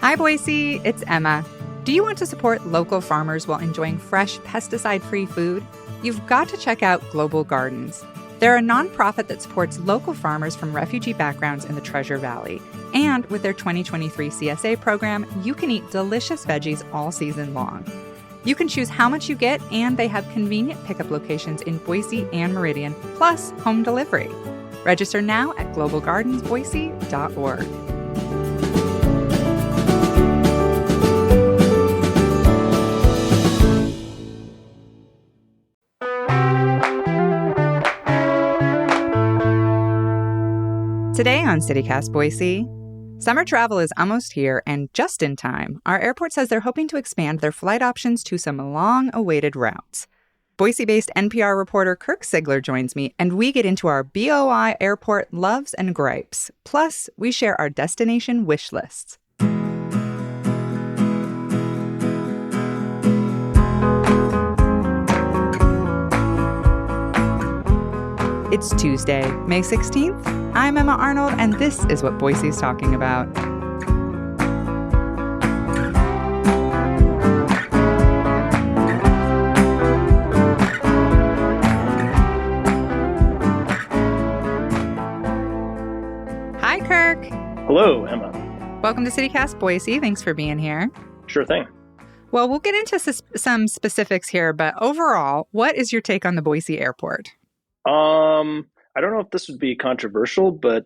Hi, Boise. It's Emma. Do you want to support local farmers while enjoying fresh, pesticide-free food? You've got to check out Global Gardens. They're a nonprofit that supports local farmers from refugee backgrounds in the Treasure Valley. And with their 2023 CSA program, you can eat delicious veggies all season long. You can choose how much you get, and they have convenient pickup locations in Boise and Meridian, plus home delivery. Register now at globalgardensboise.org. Today on CityCast Boise, summer travel is almost here, and just in time, our airport says they're hoping to expand their flight options to some long-awaited routes. Boise-based NPR reporter Kirk Sigler joins me, and we get into our BOI airport loves and gripes. Plus, we share our destination wish lists. It's Tuesday, May 16th. I'm Emma Arnold, and this is what Boise's talking about. Hi, Kirk. Hello, Emma. Welcome to CityCast Boise. Thanks for being here. Sure thing. Well, we'll get into some specifics here, but overall, what is your take on the Boise airport? I don't know if this would be controversial, but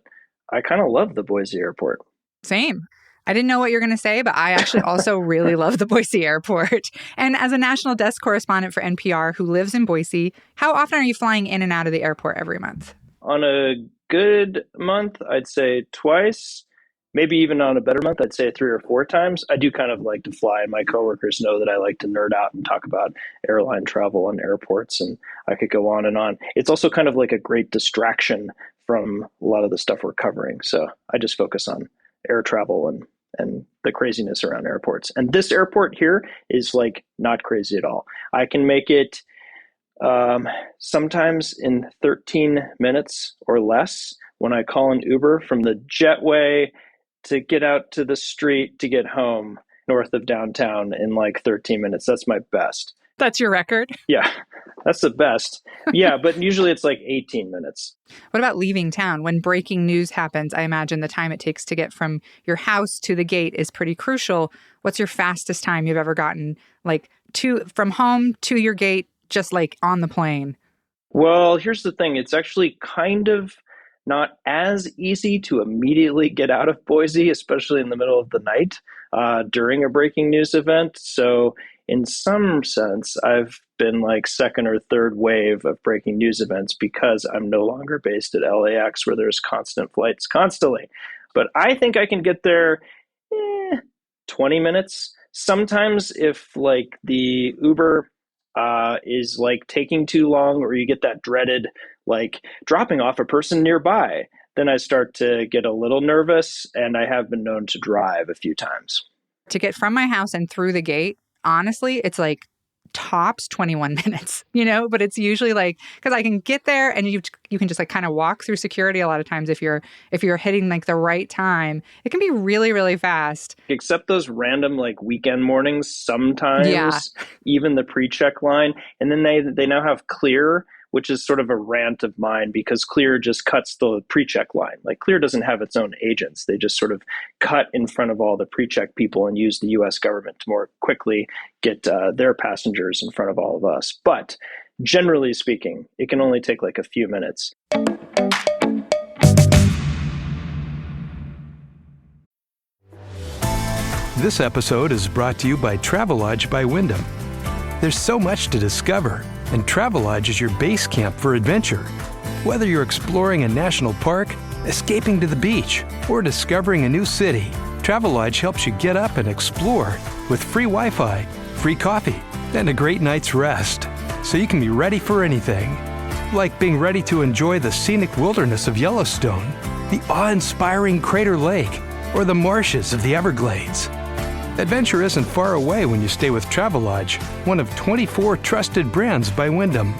I kind of love the Boise airport. Same. I didn't know what you were going to say, but I actually also really love the Boise airport. And as a national desk correspondent for NPR who lives in Boise, how often are you flying in and out of the airport every month? On a good month, I'd say twice. Maybe even on a better month, I'd say 3 or 4 times. I do kind of like to fly, and my coworkers know that I like to nerd out and talk about airline travel and airports, and I could go on and on. It's also kind of like a great distraction from a lot of the stuff we're covering. So I just focus on air travel and the craziness around airports. And this airport here is like not crazy at all. I can make it sometimes in 13 minutes or less when I call an Uber from the jetway to get out to the street to get home north of downtown in like 13 minutes. That's my best. That's your record? Yeah, that's the best. Yeah, but usually it's like 18 minutes. What about leaving town? When breaking news happens, I imagine the time it takes to get from your house to the gate is pretty crucial. What's your fastest time you've ever gotten, like from home to your gate, just like on the plane? Well, here's the thing. It's actually kind of not as easy to immediately get out of Boise, especially in the middle of the night during a breaking news event. So in some sense, I've been like second or third wave of breaking news events because I'm no longer based at LAX where there's constant flights constantly. But I think I can get there 20 minutes. Sometimes if like the Uber is like taking too long, or you get that dreaded like dropping off a person nearby, then I start to get a little nervous, and I have been known to drive a few times. To get from my house and through the gate, honestly, it's like tops 21 minutes, but it's usually like, because I can get there and you can just like kind of walk through security a lot of times if you're hitting like the right time. It can be really, really fast. Except those random like weekend mornings sometimes, even the pre-check line. And then they now have Clear, which is sort of a rant of mine because Clear just cuts the pre-check line. Like Clear doesn't have its own agents. They just sort of cut in front of all the pre-check people and use the U.S. government to more quickly get their passengers in front of all of us. But generally speaking, it can only take like a few minutes. This episode is brought to you by Travelodge by Wyndham. There's so much to discover, and Travelodge is your base camp for adventure. Whether you're exploring a national park, escaping to the beach, or discovering a new city, Travelodge helps you get up and explore with free Wi-Fi, free coffee, and a great night's rest. So you can be ready for anything. Like being ready to enjoy the scenic wilderness of Yellowstone, the awe-inspiring Crater Lake, or the marshes of the Everglades. Adventure isn't far away when you stay with Travelodge, one of 24 trusted brands by Wyndham.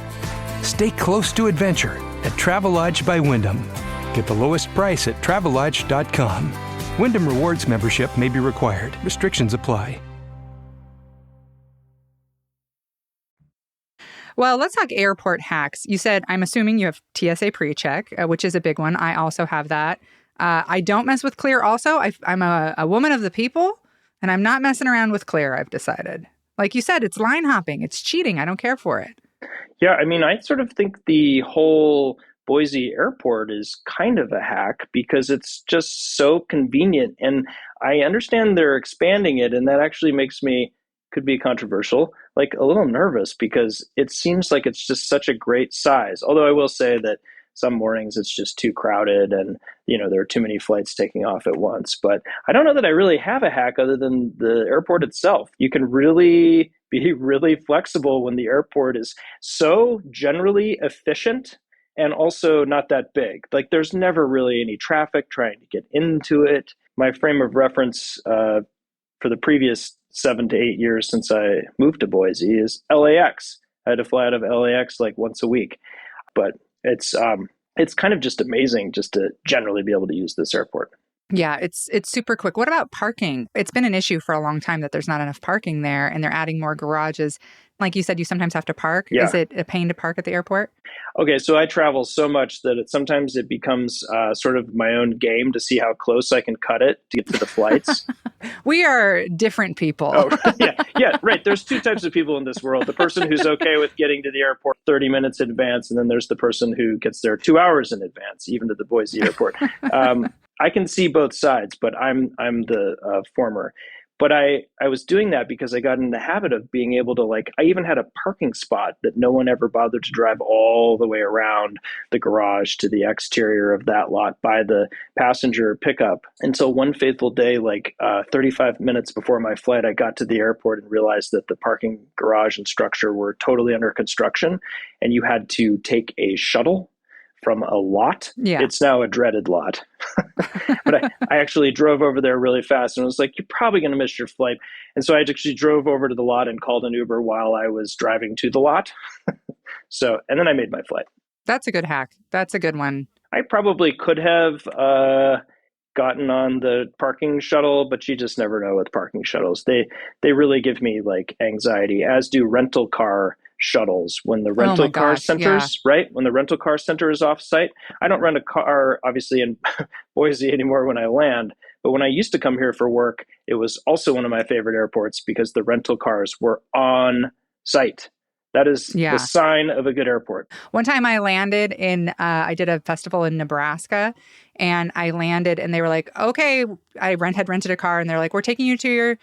Stay close to adventure at Travelodge by Wyndham. Get the lowest price at Travelodge.com. Wyndham Rewards membership may be required. Restrictions apply. Well, let's talk airport hacks. You said, I'm assuming you have TSA PreCheck, which is a big one. I also have that. I don't mess with Clear also. I'm a woman of the people, and I'm not messing around with Clear, I've decided. Like you said, it's line hopping. It's cheating. I don't care for it. Yeah, I mean, I sort of think the whole Boise airport is kind of a hack because it's just so convenient. And I understand they're expanding it, and that actually makes me, could be controversial, like a little nervous because it seems like it's just such a great size. Although I will say that some mornings it's just too crowded and, there are too many flights taking off at once. But I don't know that I really have a hack other than the airport itself. You can really be really flexible when the airport is so generally efficient and also not that big. Like there's never really any traffic trying to get into it. My frame of reference for the previous 7 to 8 years since I moved to Boise is LAX. I had to fly out of LAX like once a week, but it's kind of just amazing just to generally be able to use this airport. Yeah, it's super quick. What about parking? It's been an issue for a long time that there's not enough parking there, and they're adding more garages. Like you said, you sometimes have to park. Yeah. Is it a pain to park at the airport? Okay, so I travel so much that sometimes it becomes sort of my own game to see how close I can cut it to get to the flights. We are different people. Oh, yeah, right. There's two types of people in this world. The person who's okay with getting to the airport 30 minutes in advance, and then there's the person who gets there 2 hours in advance, even to the Boise airport. I can see both sides, but I'm the former. But I was doing that because I got in the habit of being able to, I even had a parking spot that no one ever bothered to drive all the way around the garage to the exterior of that lot by the passenger pickup. Until one fateful day, 35 minutes before my flight, I got to the airport and realized that the parking garage and structure were totally under construction, and you had to take a shuttle from a lot. Yeah. It's now a dreaded lot. But I actually drove over there really fast and was like, you're probably going to miss your flight. And so I actually drove over to the lot and called an Uber while I was driving to the lot. And then I made my flight. That's a good hack. That's a good one. I probably could have gotten on the parking shuttle, but you just never know with parking shuttles. They really give me anxiety, as do rental car shuttles when the rental car centers, right? When the rental car center is off site. I don't rent a car, obviously, in Boise anymore when I land. But when I used to come here for work, it was also one of my favorite airports because the rental cars were on site. That is the sign of a good airport. One time I landed I did a festival in Nebraska, and I landed and they were like, okay, I had rented a car, and they're like, we're taking you to your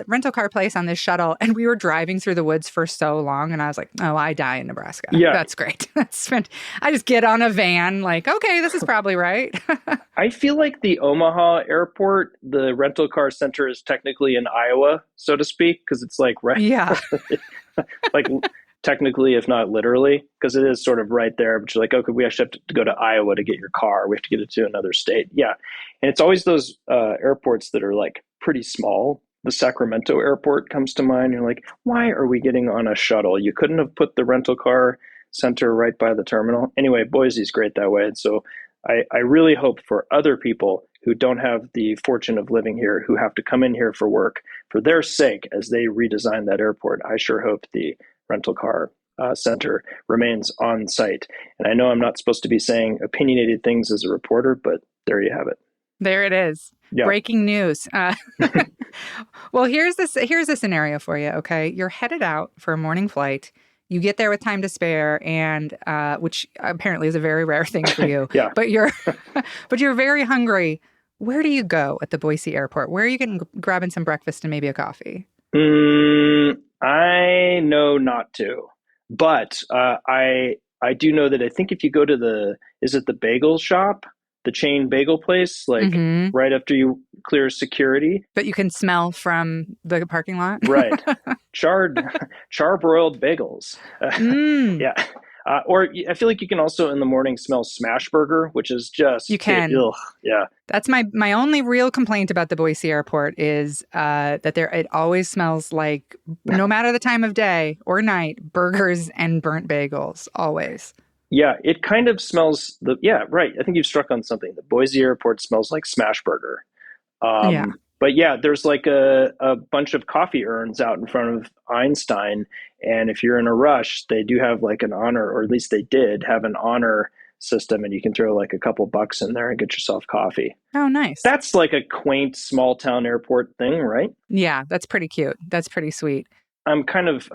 rental car place on this shuttle. And we were driving through the woods for so long. And I was like, oh, I die in Nebraska. Yeah. That's great. I just get on a van okay, this is probably right. I feel like the Omaha airport, the rental car center is technically in Iowa, so to speak, because it's right. Yeah. Technically, if not literally, because it is sort of right there. But you're like, okay, we actually have to go to Iowa to get your car. We have to get it to another state. Yeah. And it's always those airports that are pretty small. The Sacramento airport comes to mind. You're like, why are we getting on a shuttle? You couldn't have put the rental car center right by the terminal. Anyway, Boise's great that way. And so I really hope for other people who don't have the fortune of living here, who have to come in here for work, for their sake, as they redesign that airport, I sure hope the rental car center remains on site. And I know I'm not supposed to be saying opinionated things as a reporter, but there you have it. There it is. Yeah. Breaking news. Well, here's a scenario for you. Okay. You're headed out for a morning flight. You get there with time to spare, and which apparently is a very rare thing for you. Yeah. But you're very hungry. Where do you go at the Boise airport? Where are you grabbing some breakfast and maybe a coffee? I know not to, but I do know that I think if you go to is it the bagel shop, the chain bagel place, right after you clear security? But you can smell from the parking lot? Right. Charbroiled bagels. Yeah. Or I feel like you can also in the morning smell smash burger, which is just... You can. Yeah. That's my only real complaint about the Boise airport is that it always smells like, no matter the time of day or night, burgers and burnt bagels, always. Yeah, it kind of smells yeah, right. I think you've struck on something. The Boise airport smells like smash burger. Yeah. But yeah, there's like a bunch of coffee urns out in front of Einstein. And if you're in a rush, they do have like an honor, or at least they did have an honor system, and you can throw like a couple bucks in there and get yourself coffee. Oh, nice. That's like a quaint small town airport thing, right? Yeah, that's pretty cute. That's pretty sweet. I'm kind of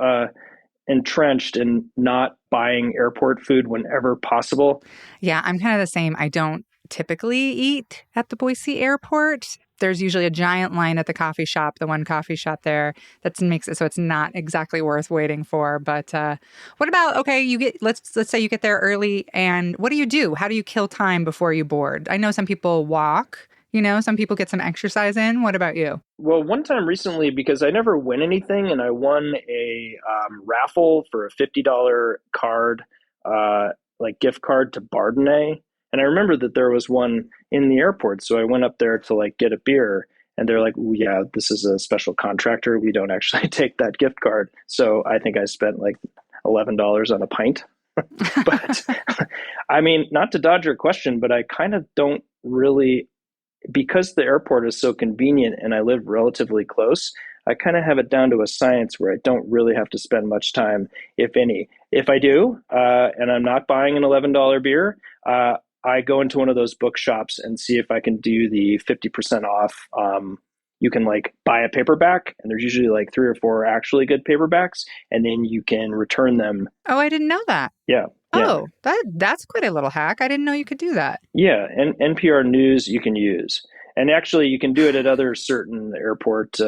entrenched in not buying airport food whenever possible. Yeah, I'm kind of the same. I don't typically eat at the Boise airport. There's usually a giant line at the coffee shop, the one coffee shop there that makes it so it's not exactly worth waiting for. But what about, okay, let's say you get there early, and what do you do? How do you kill time before you board? I know some people walk, some people get some exercise in. What about you? Well, one time recently, because I never win anything, and I won a raffle for a $50 card, like gift card to Bardenay. And I remember that there was one in the airport, so I went up there to like get a beer, and they're like, "Ooh, yeah, this is a special contractor. We don't actually take that gift card." So I think I spent like $11 on a pint. But I mean, not to dodge your question, but I kind of don't really, because the airport is so convenient and I live relatively close, I kind of have it down to a science where I don't really have to spend much time, if any. If I do, and I'm not buying an $11 beer, I go into one of those bookshops and see if I can do the 50% off. You can like buy a paperback, and there's usually like 3 or 4 actually good paperbacks, and then you can return them. Oh, I didn't know that. Yeah. Oh, that's quite a little hack. I didn't know you could do that. Yeah, and NPR News you can use. And actually, you can do it at other certain airport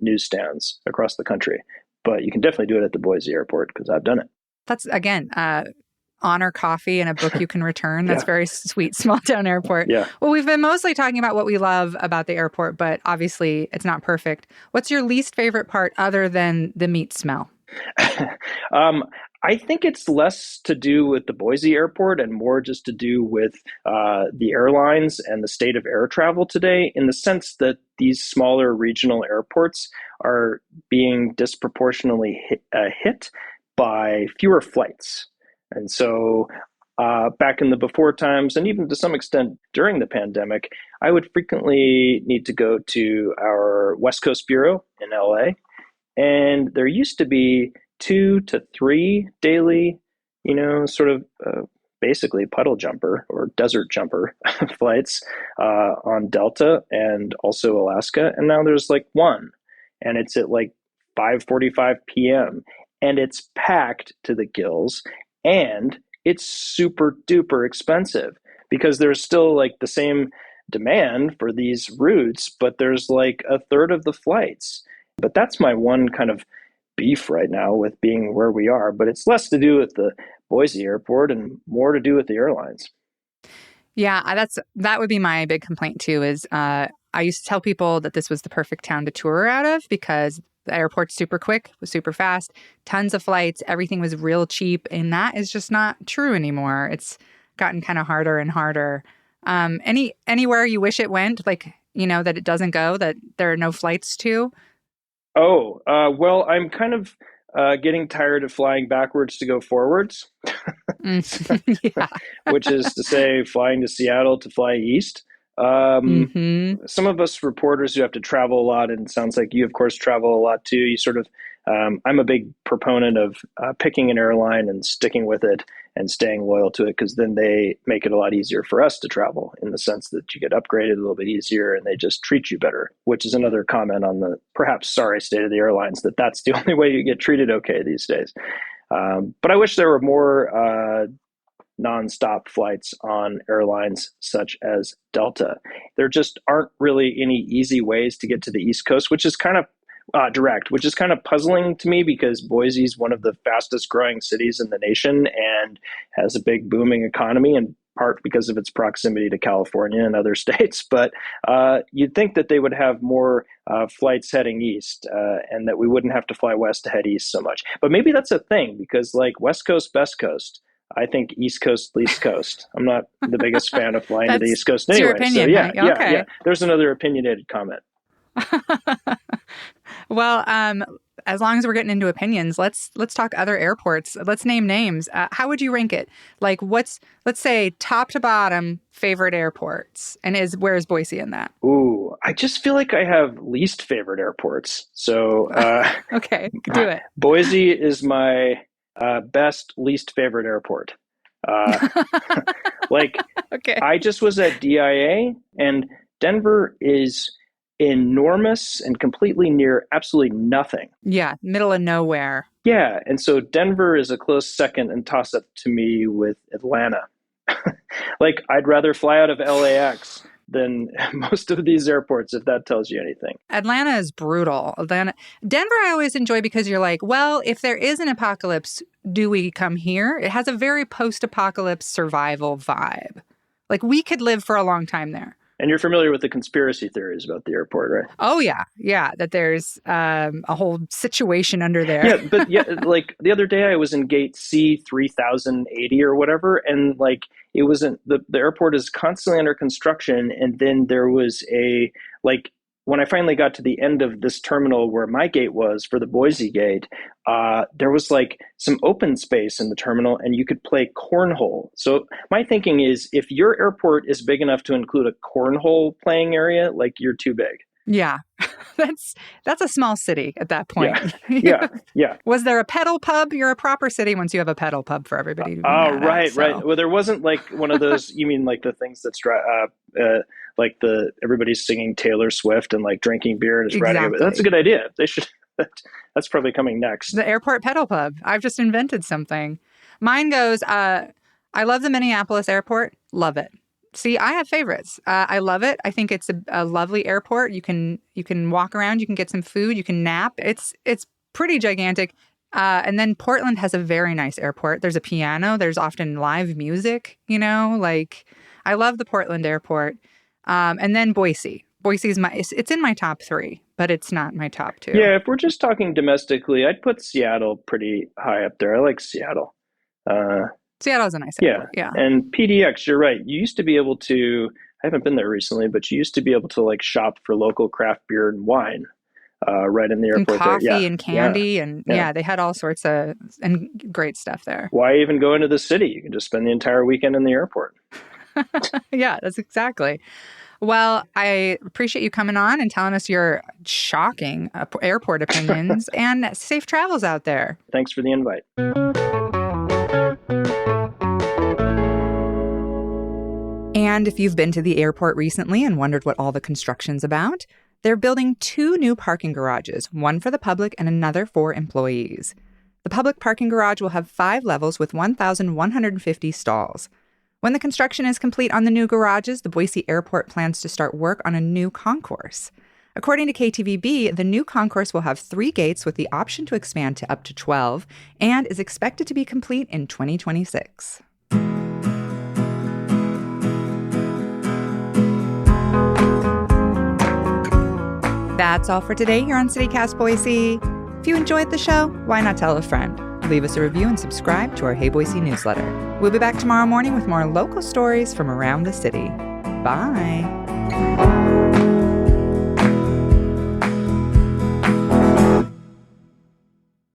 newsstands across the country. But you can definitely do it at the Boise airport because I've done it. That's, again, honor coffee and a book you can return. That's very sweet, small town airport. Yeah. Well, we've been mostly talking about what we love about the airport, but obviously it's not perfect. What's your least favorite part other than the meat smell? I think it's less to do with the Boise airport and more just to do with the airlines and the state of air travel today, in the sense that these smaller regional airports are being disproportionately hit by fewer flights. And so back in the before times, and even to some extent during the pandemic, I would frequently need to go to our West Coast Bureau in LA. And there used to be 2 to 3 daily, sort of basically puddle jumper or desert jumper flights on Delta and also Alaska. And now there's like one, and it's at like 5:45 p.m. and it's packed to the gills, and it's super duper expensive because there's still like the same demand for these routes, but there's like a third of the flights. But that's my one kind of beef right now with being where we are. But it's less to do with the Boise airport and more to do with the airlines. Yeah, that would be my big complaint too, is I used to tell people that this was the perfect town to tour out of because the airport's super quick, was super fast, tons of flights, everything was real cheap. And that is just not true anymore. It's gotten kind of harder and harder. Anywhere you wish it went, like, that it doesn't go, that there are no flights to? Oh, well, I'm kind of getting tired of flying backwards to go forwards, Yeah. which is to say flying to Seattle to fly east. Some of us reporters who have to travel a lot, and it sounds like you, of course, travel a lot too. You sort of, I'm a big proponent of picking an airline and sticking with it and staying loyal to it, because then they make it a lot easier for us to travel, in the sense that you get upgraded a little bit easier and they just treat you better, which is another comment on the perhaps sorry state of the airlines, that's the only way you get treated okay these days. But I wish there were more nonstop flights on airlines such as Delta. There just aren't really any easy ways to get to the East Coast, which is kind of direct, which is kind of puzzling to me, because Boise is one of the fastest growing cities in the nation and has a big booming economy, in part because of its proximity to California and other states. But you'd think that they would have more flights heading east, and that we wouldn't have to fly west to head east so much. But maybe that's a thing, because like West Coast, best coast, I think East Coast, least coast. I'm not the biggest fan of flying to the East Coast anyway. Your opinion, so yeah, huh? Okay. yeah. There's another opinionated comment. Well, as long as we're getting into opinions, let's talk other airports. Let's name names. How would you rank it? Like, let's say top to bottom favorite airports, and where is Boise in that? Ooh, I just feel like I have least favorite airports. So Okay, do it. Boise is my best least favorite airport. Like, Okay. I just was at DIA, and Denver is enormous and completely near absolutely nothing. Yeah, middle of nowhere. Yeah, and so Denver is a close second and toss up to me with Atlanta. Like, I'd rather fly out of LAX than most of these airports, if that tells you anything. Atlanta is brutal. Denver I always enjoy because you're like, well, if there is an apocalypse, do we come here? It has a very post-apocalypse survival vibe. Like, we could live for a long time there. And you're familiar with the conspiracy theories about the airport, right? Oh, yeah. Yeah, that there's a whole situation under there. Yeah, but like the other day I was in gate C 3080 or whatever, and like it wasn't the airport is constantly under construction, and then there was when I finally got to the end of this terminal where my gate was for the Boise gate, there was like some open space in the terminal and you could play cornhole. So my thinking is if your airport is big enough to include a cornhole playing area, like you're too big. Yeah, that's a small city at that point. Yeah. Was there a pedal pub? You're a proper city once you have a pedal pub for everybody to be right. So. Well, there wasn't like one of those, you mean like the things that's like everybody's singing Taylor Swift and like drinking beer and just riding it. That's a good idea. They should. That's probably coming next. The airport pedal pub. I've just invented something. Mine goes, I love the Minneapolis airport. Love it. See, I have favorites. I love it. I think it's a lovely airport. You can walk around. You can get some food. You can nap. It's pretty gigantic. And then Portland has a very nice airport. There's a piano. There's often live music. Like I love the Portland airport. And then Boise. Boise's it's in my top 3, but it's not my top 2. Yeah, if we're just talking domestically, I'd put Seattle pretty high up there. I like Seattle. Seattle's a nice airport. Yeah. And PDX, you're right. You used to be able to, I haven't been there recently, but you used to be able to like shop for local craft beer and wine right in the airport. And coffee there. and candy. And they had all sorts of and great stuff there. Why even go into the city? You can just spend the entire weekend in the airport. Yeah, that's exactly. Well, I appreciate you coming on and telling us your shocking airport opinions and safe travels out there. Thanks for the invite. And if you've been to the airport recently and wondered what all the construction's about, they're building 2 new parking garages, one for the public and another for employees. The public parking garage will have 5 levels with 1,150 stalls. When the construction is complete on the new garages, the Boise Airport plans to start work on a new concourse. According to KTVB, the new concourse will have 3 gates with the option to expand to up to 12 and is expected to be complete in 2026. That's all for today here on CityCast Boise. If you enjoyed the show, why not tell a friend? Leave us a review and subscribe to our Hey Boise newsletter. We'll be back tomorrow morning with more local stories from around the city. Bye.